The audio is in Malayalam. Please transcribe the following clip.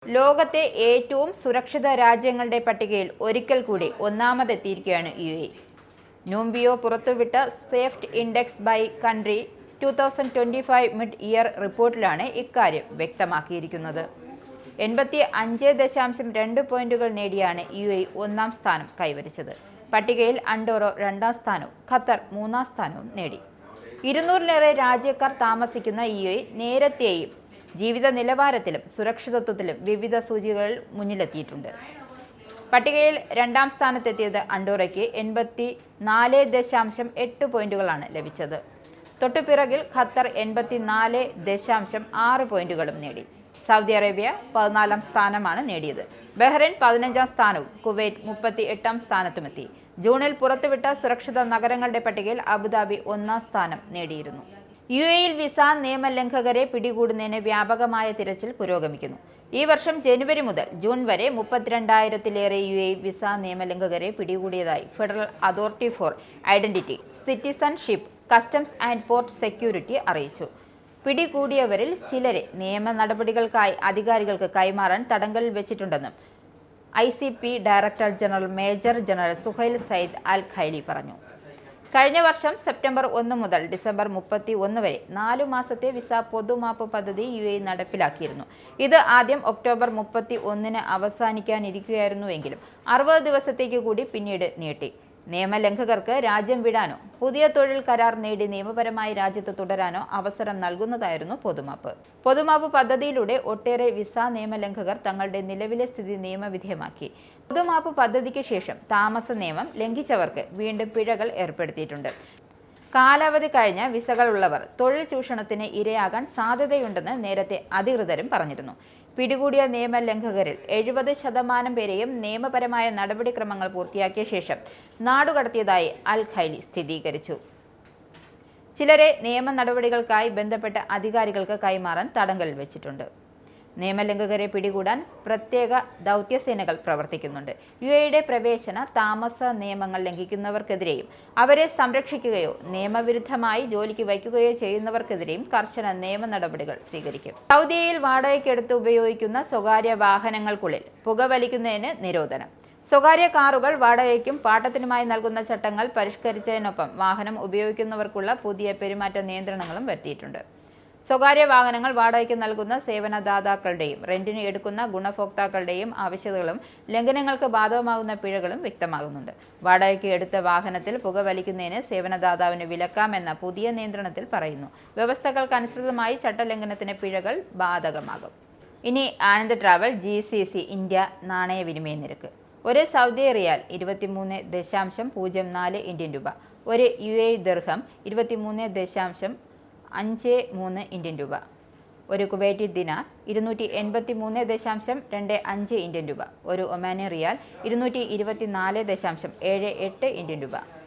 ലോകത്തെ ഏറ്റവും സുരക്ഷിത രാജ്യങ്ങളുടെ പട്ടികയിൽ ഒരിക്കൽ കൂടി ഒന്നാമതെത്തിയിരിക്കുകയാണ് UAE. ന്യൂംബിയോ പുറത്തുവിട്ട safety index by country 2025 mid year റിപ്പോർട്ടിലാണ് ഇക്കാര്യം വ്യക്തമാക്കിയിരിക്കുന്നത്. 85.2 പോയിന്റുകൾ നേടിയാണ് UAE ഒന്നാം സ്ഥാനം കൈവരിച്ചത്. പട്ടികയിൽ അണ്ടോറ രണ്ടാം സ്ഥാനവും ഖത്തർ മൂന്നാം സ്ഥാനവും നേടി. 200-ലേറെ രാജ്യക്കാർ താമസിക്കുന്ന UAE നേരത്തെയും ജീവിത നിലവാരത്തിലും സുരക്ഷിതത്വത്തിലും വിവിധ സൂചികകൾ മുന്നിലെത്തിയിട്ടുണ്ട്. പട്ടികയിൽ രണ്ടാം സ്ഥാനത്തെത്തിയത് അണ്ടോറയ്ക്ക് 84.8 പോയിന്റുകളാണ് ലഭിച്ചത്. തൊട്ടുപിറകിൽ ഖത്തർ 84.6 പോയിന്റുകളും നേടി. സൗദി അറേബ്യ 14-ാം സ്ഥാനമാണ് നേടിയത്. ബഹ്റൈൻ 15-ാം സ്ഥാനവും കുവൈറ്റ് 38-ാം സ്ഥാനത്തുമെത്തി. ജൂണിൽ പുറത്തുവിട്ട സുരക്ഷിത നഗരങ്ങളുടെ പട്ടികയിൽ അബുദാബി 1-ാം സ്ഥാനം നേടിയിരുന്നു. UAE-യിൽ വിസ നിയമലംഘകരെ പിടികൂടുന്നതിന് വ്യാപകമായ തിരച്ചിൽ പുരോഗമിക്കുന്നു. ഈ വർഷം ജനുവരി മുതൽ ജൂൺ വരെ 32,000-ലേറെ UAE വിസ നിയമലംഘകരെ പിടികൂടിയതായി federal authority for identity, citizenship, customs and port security അറിയിച്ചു. പിടികൂടിയവരിൽ ചിലരെ നിയമ നടപടികൾക്കായി അധികാരികൾക്ക് കൈമാറാൻ തടങ്കലിൽ വെച്ചിട്ടുണ്ടെന്നും ICP director general major general Suhail Saeed Al Khaili പറഞ്ഞു. കഴിഞ്ഞ വർഷം സെപ്റ്റംബർ 1 മുതൽ ഡിസംബർ 31 വരെ 4 മാസത്തെ വിസ പൊതുമാപ്പ് പദ്ധതി UAE നടപ്പിലാക്കിയിരുന്നു. ഇത് ആദ്യം ഒക്ടോബർ 31-ന് അവസാനിക്കാനിരിക്കുകയായിരുന്നുവെങ്കിലും 60 ദിവസത്തേക്ക് കൂടി പിന്നീട് നീട്ടി. നിയമലംഘകർക്ക് രാജ്യം വിടാനോ പുതിയ തൊഴിൽ കരാർ നേടി നിയമപരമായി രാജ്യത്ത് തുടരാനോ അവസരം നൽകുന്നതായിരുന്നു പൊതുമാപ്പ്. പൊതുമാപ്പ് പദ്ധതിയിലൂടെ ഒട്ടേറെ വിസ നിയമലംഘകർ തങ്ങളുടെ നിലവിലെ സ്ഥിതി നിയമവിധേയമാക്കി. പൊതുമാപ്പ് പദ്ധതിക്ക് ശേഷം താമസ നിയമം ലംഘിച്ചവർക്ക് വീണ്ടും പിഴകൾ ഏർപ്പെടുത്തിയിട്ടുണ്ട്. കാലാവധി കഴിഞ്ഞ വിസകളുള്ളവർ തൊഴിൽ ചൂഷണത്തിന് ഇരയാകാൻ സാധ്യതയുണ്ടെന്ന് നേരത്തെ അധികൃതരും പറഞ്ഞിരുന്നു. പിടികൂടിയ നിയമലംഘകരിൽ 70% പേരെയും നിയമപരമായ നടപടിക്രമങ്ങൾ പൂർത്തിയാക്കിയ ശേഷം നാടുകടത്തിയതായി അൽ ഖൈലി സ്ഥിരീകരിച്ചു. ചിലരെ നിയമ നടപടികൾക്കായി ബന്ധപ്പെട്ട അധികാരികൾക്ക് കൈമാറാൻ തടങ്കലിൽ വെച്ചിട്ടുണ്ട്. നിയമലംഘകരെ പിടികൂടാൻ പ്രത്യേക ദൗത്യസേനകൾ പ്രവർത്തിക്കുന്നുണ്ട്. UAE-യുടെ പ്രവേശന താമസ നിയമങ്ങൾ ലംഘിക്കുന്നവർക്കെതിരെയും അവരെ സംരക്ഷിക്കുകയോ നിയമവിരുദ്ധമായി ജോലിക്ക് വയ്ക്കുകയോ ചെയ്യുന്നവർക്കെതിരെയും കർശന നിയമ നടപടികൾ സ്വീകരിക്കും. സൗദിയിൽ വാടകയ്ക്കെടുത്ത് ഉപയോഗിക്കുന്ന സ്വകാര്യ വാഹനങ്ങൾക്കുള്ളിൽ പുകവലിക്കുന്നതിന് നിരോധനം. സ്വകാര്യ കാറുകൾ വാടകയ്ക്കും പാട്ടത്തിനുമായി നൽകുന്ന ചട്ടങ്ങൾ പരിഷ്കരിച്ചതിനൊപ്പം വാഹനം ഉപയോഗിക്കുന്നവർക്കുള്ള പുതിയ പെരുമാറ്റ നിയന്ത്രണങ്ങളും വരുത്തിയിട്ടുണ്ട്. സ്വകാര്യ വാഹനങ്ങൾ വാടകയ്ക്ക് നൽകുന്ന സേവനദാതാക്കളുടെയും റെന്റിന് എടുക്കുന്ന ഗുണഭോക്താക്കളുടെയും ആവശ്യകതകളും ലംഘനങ്ങൾക്ക് ബാധകമാകുന്ന പിഴകളും വ്യക്തമാകുന്നുണ്ട്. വാടകയ്ക്ക് എടുത്ത വാഹനത്തിൽ പുകവലിക്കുന്നതിന് സേവനദാതാവിന് വിലക്കാമെന്ന പുതിയ നിയന്ത്രണത്തിൽ പറയുന്നു. വ്യവസ്ഥകൾക്കനുസൃതമായി ചട്ടലംഘനത്തിന് പിഴകൾ ബാധകമാകും. ഇനി ആനന്ദ് ട്രാവൽ GCC ഇന്ത്യ നാണയവിനിമയ നിരക്ക്. ഒരു സൗദി റിയാൽ 23.04 ഇന്ത്യൻ രൂപ. ഒരു UAE ദിർഹം 23.53 ഇന്ത്യൻ രൂപ. ഒരു കുവൈറ്റി ദിനാർ 283.25 ഇന്ത്യൻ രൂപ. ഒരു ഒമാനി റിയാൽ 224.78 ഇന്ത്യൻ രൂപ.